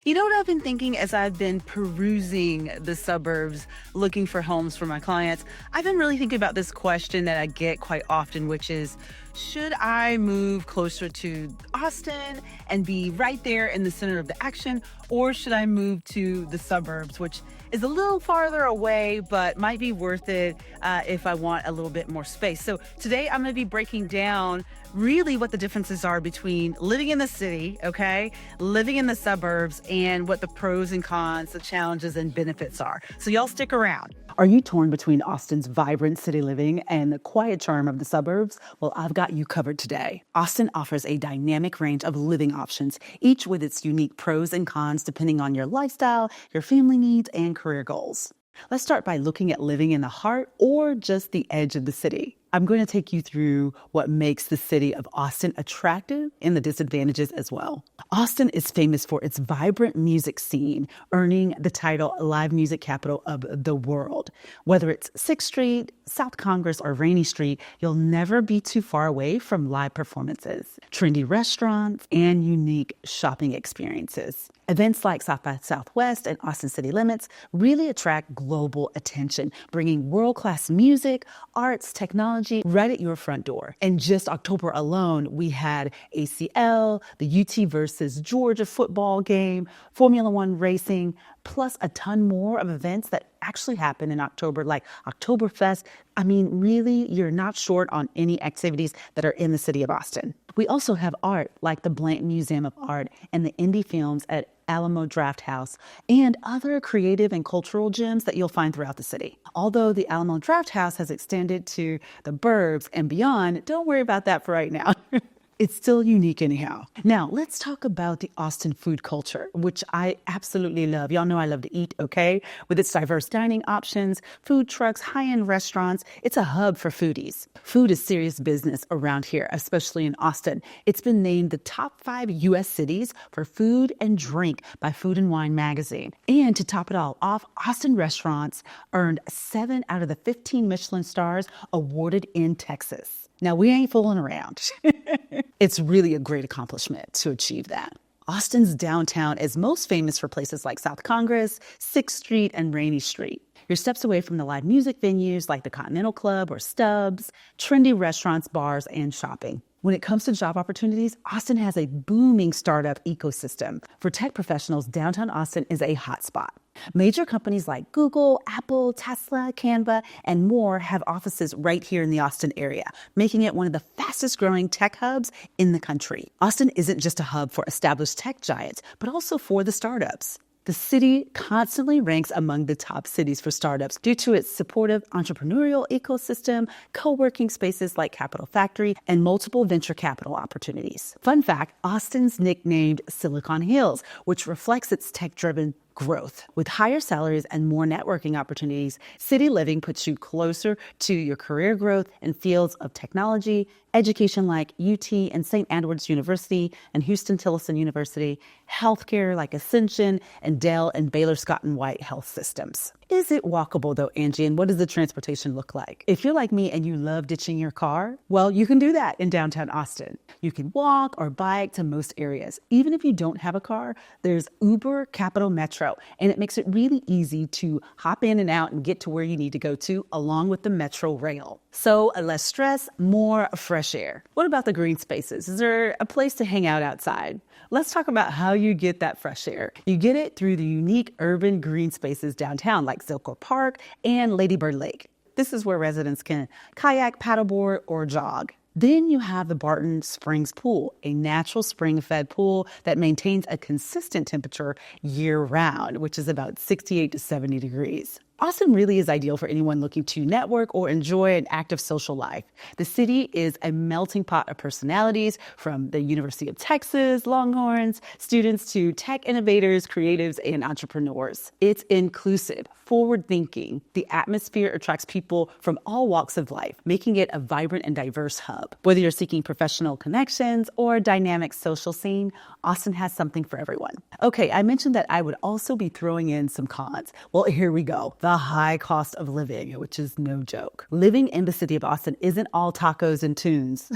You know what I've been thinking as I've been perusing the suburbs, looking for homes for my clients? I've been really thinking about this question that I get quite often, which is, should I move closer to Austin and be right there in the center of the action, or should I move to the suburbs, which is a little farther away, but might be worth it if I want a little bit more space? So today I'm going to be breaking down really what the differences are between living in the city, okay, living in the suburbs, and what the pros and cons, the challenges and benefits are. So y'all stick around. Are you torn between Austin's vibrant city living and the quiet charm of the suburbs? Well, I've got you covered today. Austin offers a dynamic range of living options, each with its unique pros and cons depending on your lifestyle, your family needs, and career goals. Let's start by looking at living in the heart or just the edge of the city. I'm going to take you through what makes the city of Austin attractive and the disadvantages as well. Austin is famous for its vibrant music scene, earning the title live music capital of the world. Whether it's 6th Street, South Congress, or Rainey Street, you'll never be too far away from live performances, trendy restaurants, and unique shopping experiences. Events like South by Southwest and Austin City Limits really attract global attention, bringing world-class music, arts, technology right at your front door. And just October alone, we had ACL, the UT versus Georgia football game, Formula One racing, plus a ton more of events that actually happen in October, like Oktoberfest. I mean, really, you're not short on any activities that are in the city of Austin. We also have art like the Blanton Museum of Art and the indie films at Alamo Drafthouse, and other creative and cultural gems that you'll find throughout the city. Although the Alamo Drafthouse has extended to the burbs and beyond, don't worry about that for right now. It's still unique anyhow. Now, let's talk about the Austin food culture, which I absolutely love. Y'all know I love to eat, okay? With its diverse dining options, food trucks, high-end restaurants, it's a hub for foodies. Food is serious business around here, especially in Austin. It's been named the top 5 U.S. cities for food and drink by Food and Wine magazine. And to top it all off, Austin restaurants earned 7 out of the 15 Michelin stars awarded in Texas. Now, we ain't fooling around. It's really a great accomplishment to achieve that. Austin's downtown is most famous for places like South Congress, 6th Street, and Rainey Street. You're steps away from the live music venues like the Continental Club or Stubbs, trendy restaurants, bars, and shopping. When it comes to job opportunities, Austin has a booming startup ecosystem. For tech professionals, downtown Austin is a hotspot. Major companies like Google, Apple, Tesla, Canva, and more have offices right here in the Austin area, making it one of the fastest growing tech hubs in the country. Austin isn't just a hub for established tech giants, but also for the startups. The city constantly ranks among the top cities for startups due to its supportive entrepreneurial ecosystem, co-working spaces like Capital Factory, and multiple venture capital opportunities. Fun fact, Austin's nicknamed Silicon Hills, which reflects its tech-driven growth. With higher salaries and more networking opportunities, city living puts you closer to your career growth in fields of technology, education like UT and St. Edward's University and Houston-Tillotson University, healthcare like Ascension, and Dell and Baylor Scott and White health systems. Is it walkable though, Angie? And what does the transportation look like? If you're like me and you love ditching your car, well, you can do that in downtown Austin. You can walk or bike to most areas. Even if you don't have a car, there's Uber Capital Metro, and it makes it really easy to hop in and out and get to where you need to go to, along with the Metro Rail. So less stress, more fresh air. What about the Greenspaces? Is there a place to hang out outside? Let's talk about how you get that fresh air. You get it through the unique urban green spaces downtown like Zilker Park and Lady Bird Lake. This is where residents can kayak, paddleboard, or jog. Then you have the Barton Springs Pool, a natural spring-fed pool that maintains a consistent temperature year-round, which is about 68 to 70 degrees. Austin really is ideal for anyone looking to network or enjoy an active social life. The city is a melting pot of personalities, from the University of Texas, Longhorns, students to tech innovators, creatives, and entrepreneurs. It's inclusive, forward-thinking. The atmosphere attracts people from all walks of life, making it a vibrant and diverse hub. Whether you're seeking professional connections or a dynamic social scene, Austin has something for everyone. Okay, I mentioned that I would also be throwing in some cons. Well, here we go. The high cost of living, which is no joke. Living in the city of Austin isn't all tacos and tunes.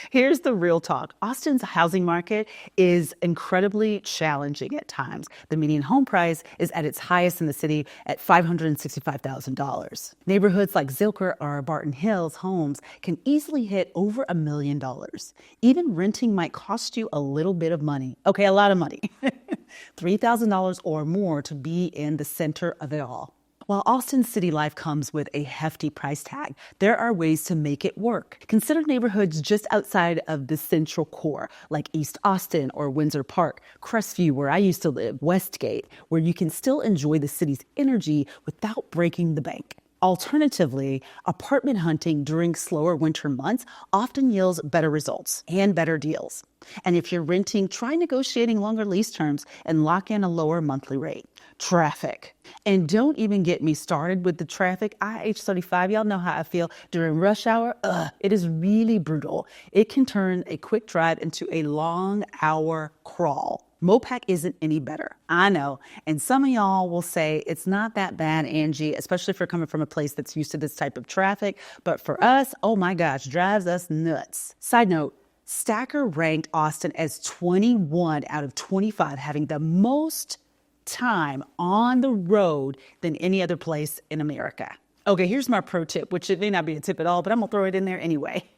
Here's the real talk. Austin's housing market is incredibly challenging at times. The median home price is at its highest in the city at $565,000. Neighborhoods like Zilker or Barton Hills homes can easily hit over $1 million. Even renting might cost you a little bit of money. Okay, a lot of money. $3,000 or more to be in the center of it all. While Austin's city life comes with a hefty price tag, there are ways to make it work. Consider neighborhoods just outside of the central core, like East Austin or Windsor Park, Crestview, where I used to live, Westgate, where you can still enjoy the city's energy without breaking the bank. Alternatively, apartment hunting during slower winter months often yields better results and better deals. And if you're renting, try negotiating longer lease terms and lock in a lower monthly rate. Traffic. And don't even get me started with the traffic. IH-35, y'all know how I feel during rush hour. It is really brutal. It can turn a quick drive into a long hour crawl. Mopac isn't any better. I know. And some of y'all will say it's not that bad, Angie, especially if you're coming from a place that's used to this type of traffic. But for us, oh my gosh, drives us nuts. Side note, Stacker ranked Austin as 21 out of 25, having the most time on the road than any other place in America. Okay, here's my pro tip, which it may not be a tip at all, but I'm gonna throw it in there anyway.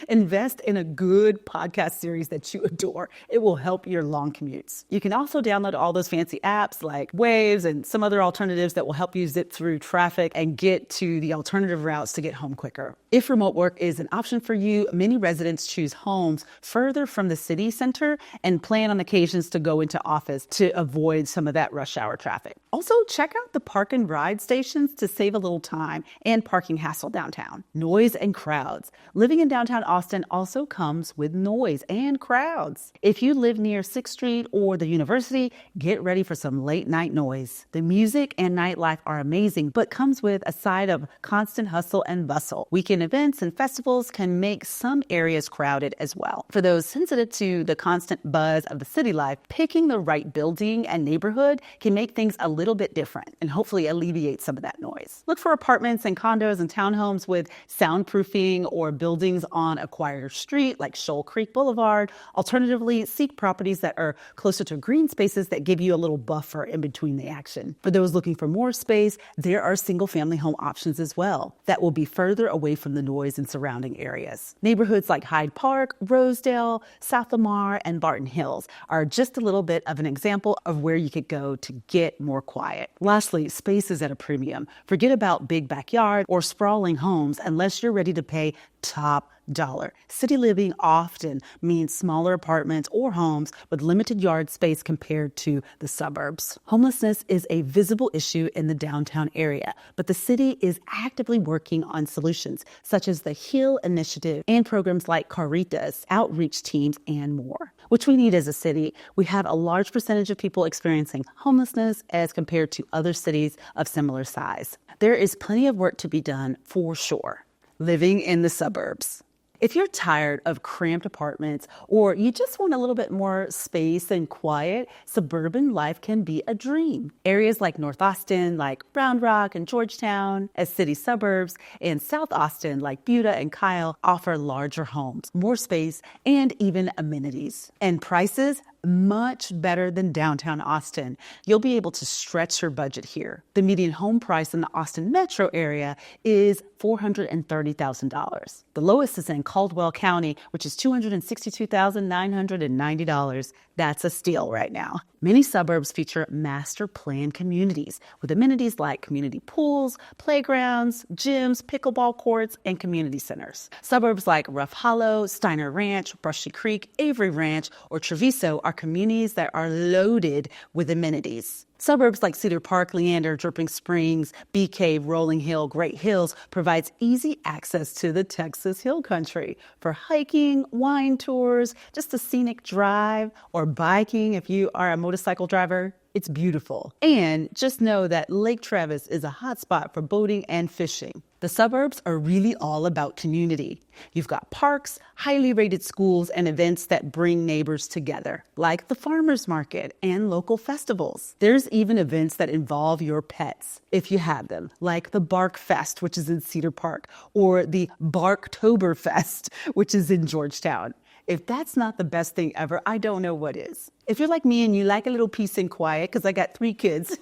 Invest in a good podcast series that you adore. It will help your long commutes. You can also download all those fancy apps like Waves and some other alternatives that will help you zip through traffic and get to the alternative routes to get home quicker. If remote work is an option for you, many residents choose homes further from the city center and plan on occasions to go into office to avoid some of that rush hour traffic. Also, check out the park and ride stations to save a little time and parking hassle downtown. Noise and crowds. Living in downtown Austin also comes with noise and crowds. If you live near 6th Street or the university, get ready for some late night noise. The music and nightlife are amazing, but comes with a side of constant hustle and bustle. Weekend events and festivals can make some areas crowded as well. For those sensitive to the constant buzz of the city life, picking the right building and neighborhood can make things a little bit different and hopefully alleviate some of that noise. Look for apartments and condos and townhomes with soundproofing or buildings on a quieter street like Shoal Creek Boulevard. Alternatively, seek properties that are closer to Greenspaces that give you a little buffer in between the action. For those looking for more space, there are single-family home options as well that will be further away from the noise in surrounding areas. Neighborhoods like Hyde Park, Rosedale, South Lamar, and Barton Hills are just a little bit of an example of where you could go to get more quiet. Lastly, space is at a premium. Forget about big backyard or sprawling homes unless you're ready to pay top dollar. City living often means smaller apartments or homes with limited yard space compared to the suburbs. Homelessness is a visible issue in the downtown area, but the city is actively working on solutions such as the Hill Initiative and programs like Caritas, outreach teams, and more, which we need as a city. We have a large percentage of people experiencing homelessness as compared to other cities of similar size. There is plenty of work to be done for sure. Living in the suburbs. If you're tired of cramped apartments or you just want a little bit more space and quiet, suburban life can be a dream. Areas like North Austin, like Round Rock and Georgetown, as city suburbs, and South Austin, like Buda and Kyle, offer larger homes, more space, and even amenities. And prices much better than downtown Austin. You'll be able to stretch your budget here. The median home price in the Austin metro area is $430,000. The lowest is in Caldwell County, which is $262,990. That's a steal right now. Many suburbs feature master plan communities with amenities like community pools, playgrounds, gyms, pickleball courts, and community centers. Suburbs like Rough Hollow, Steiner Ranch, Brushy Creek, Avery Ranch, or Treviso are communities that are loaded with amenities. Suburbs like Cedar Park, Leander, Dripping Springs, Bee Cave, Rolling Hill, Great Hills provides easy access to the Texas Hill Country for hiking, wine tours, just a scenic drive, or biking if you are a motorcycle driver. It's beautiful. And just know that Lake Travis is a hot spot for boating and fishing. The suburbs are really all about community. You've got parks, highly rated schools, and events that bring neighbors together, like the farmers market and local festivals. There's even events that involve your pets, if you have them, like the Bark Fest, which is in Cedar Park, or the Barktoberfest, which is in Georgetown. If that's not the best thing ever, I don't know what is. If you're like me and you like a little peace and quiet, because I got 3 kids,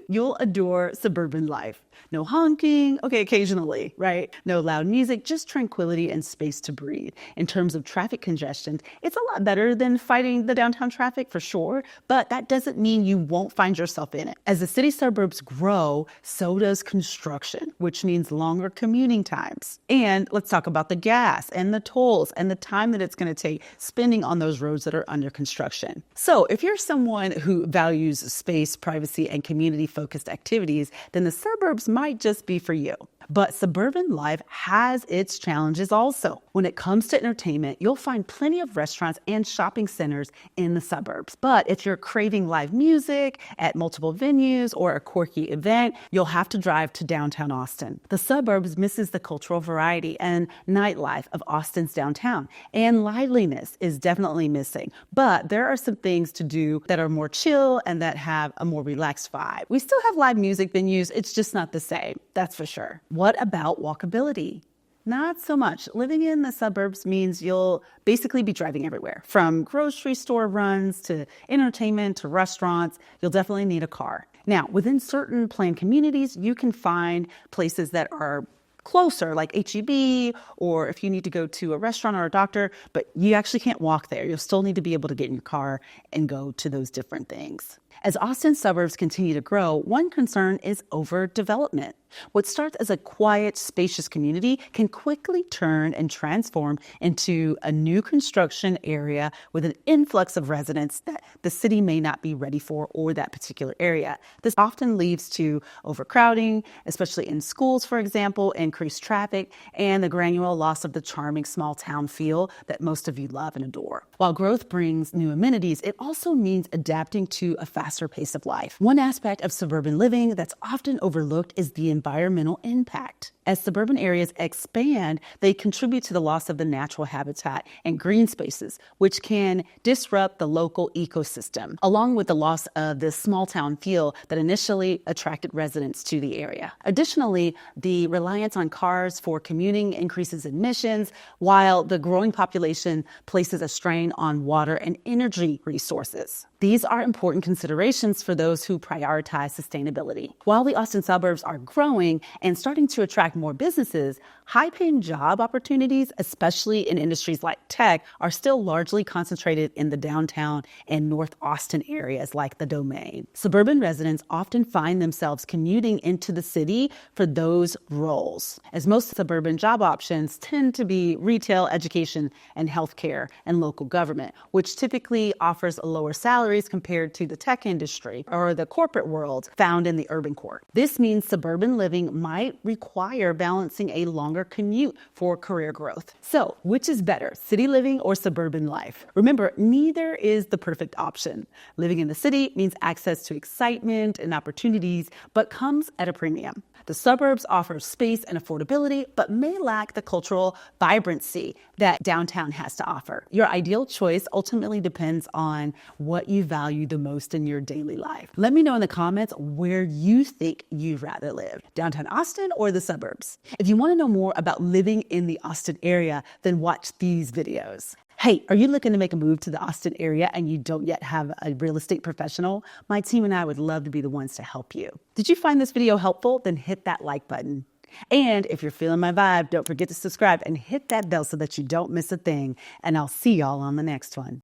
you'll adore suburban life. No honking, okay, occasionally, right? No loud music, just tranquility and space to breathe. In terms of traffic congestion, it's a lot better than fighting the downtown traffic for sure, but that doesn't mean you won't find yourself in it. As the city suburbs grow, so does construction, which means longer commuting times. And let's talk about the gas and the tolls and the time that it's going to take spending on those roads that are under construction. So if you're someone who values space, privacy, and community-focused activities, then the suburbs might just be for you. But suburban life has its challenges also. When it comes to entertainment, you'll find plenty of restaurants and shopping centers in the suburbs. But if you're craving live music at multiple venues or a quirky event, you'll have to drive to downtown Austin. The suburbs misses the cultural variety and nightlife of Austin's downtown, and liveliness is definitely missing. But there are some things to do that are more chill and that have a more relaxed vibe. We still have live music venues, it's just not the same, that's for sure. What about walkability? Not so much. Living in the suburbs means you'll basically be driving everywhere. From grocery store runs to entertainment to restaurants, you'll definitely need a car. Now, within certain planned communities, you can find places that are closer, like HEB, or if you need to go to a restaurant or a doctor, but you actually can't walk there. You'll still need to be able to get in your car and go to those different things. As Austin's suburbs continue to grow, one concern is overdevelopment. What starts as a quiet, spacious community can quickly turn and transform into a new construction area with an influx of residents that the city may not be ready for or that particular area. This often leads to overcrowding, especially in schools, for example, increased traffic, and the gradual loss of the charming small town feel that most of you love and adore. While growth brings new amenities, it also means adapting to a faster pace of life. One aspect of suburban living that's often overlooked is the environmental impact. As suburban areas expand, they contribute to the loss of the natural habitat and green spaces, which can disrupt the local ecosystem, along with the loss of the small town feel that initially attracted residents to the area. Additionally, the reliance on cars for commuting increases emissions, while the growing population places a strain on water and energy resources. These are important considerations for those who prioritize sustainability. While the Austin suburbs are growing and starting to attract more businesses, high-paying job opportunities, especially in industries like tech, are still largely concentrated in the downtown and North Austin areas like the Domain. Suburban residents often find themselves commuting into the city for those roles, as most suburban job options tend to be retail, education, and healthcare and local government, which typically offers a lower salaries compared to the tech industry or the corporate world found in the urban core. This means suburban living might require balancing a longer commute for career growth. So, which is better, city living or suburban life? Remember, neither is the perfect option. Living in the city means access to excitement and opportunities, but comes at a premium. The suburbs offer space and affordability, but may lack the cultural vibrancy that downtown has to offer. Your ideal choice ultimately depends on what you value the most in your daily life. Let me know in the comments where you think you'd rather live, downtown Austin or the suburbs. If you want to know more about living in the Austin area, then watch these videos. Hey, are you looking to make a move to the Austin area and you don't yet have a real estate professional? My team and I would love to be the ones to help you. Did you find this video helpful? Then hit that like button. And if you're feeling my vibe, don't forget to subscribe and hit that bell so that you don't miss a thing. And I'll see y'all on the next one.